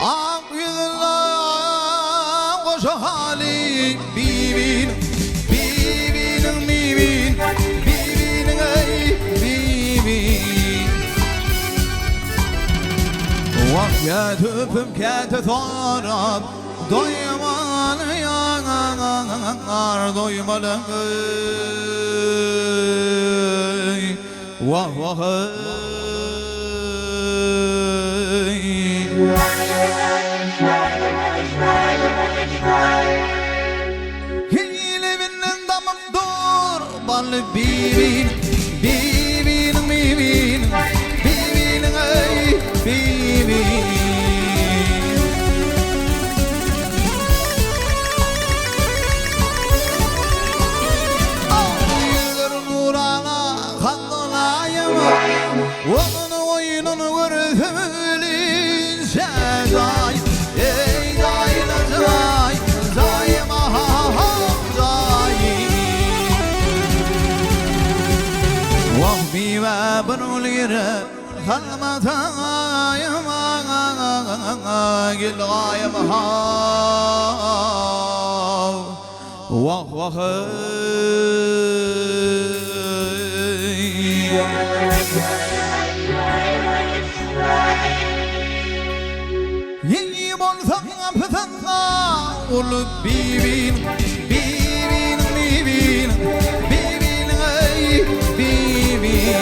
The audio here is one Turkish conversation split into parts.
Ak yüzler koşu hali Bibinin, Bibinin, Bibinin, Bibinin ey Bibin. Vakit öpüm kete taraf doymalı yanar doymalı vah vah Hilebinin damım dur balı Bibin Bibin Bibin Bibin ey Bibin Onun oyununu görüp zay ey zay zay zay maha zay Vah bive bunulire halmatayım gil gayem hav Vah vah Yeni bolsam pıtanda olup Bibin, Bibin, Bibin, Bibin ey Bibin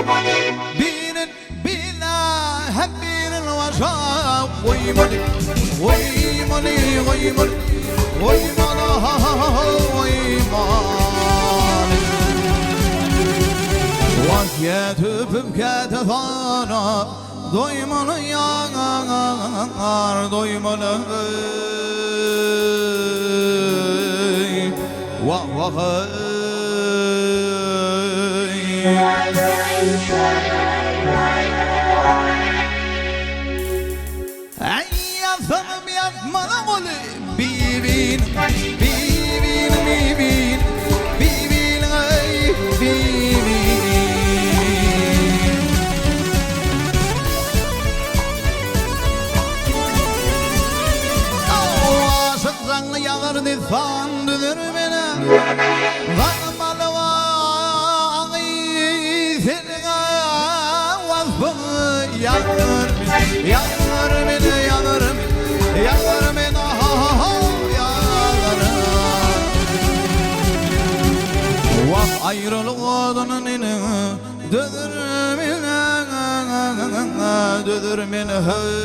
Hayla Bibinin bila hep birinin varsa Oymali, oymali, oymali Oymala ha ha ha oymali Vakit öpüp kete sana Doymalı yanar doymalı Vah vah Ay yazalım yapmalı golü Bibin, Bibin, Bibin Bibin ey Bibin Ağasın zanlı yağır nizan düdür beni Zanmalı Yanır beni, yanır beni, yanır beni, yanır beni, ha ha ha, yanır. Vah ayrılığının inin, dödür beni, hey.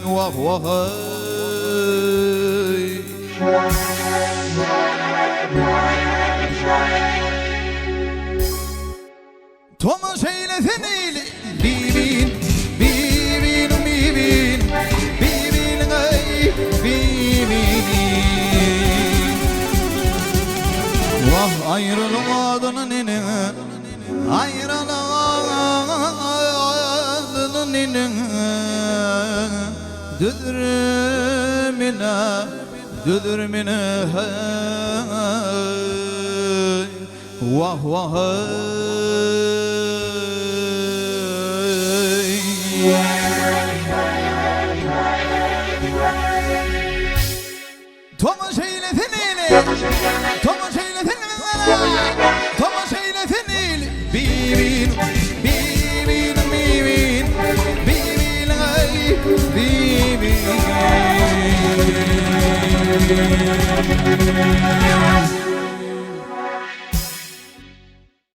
Vah vah hey. Thomas eylesin eyle Bibin, Bibin, Bibin Bibin ey Bibin Vah ayrılığının inin Ayrılığının inin Düdür mine hey Vah vah Thomas eylesin eyle Thomas eylesin eyle Thomas eylesin eyle Bibin, Bibin, Bibin Bibin ey Bibin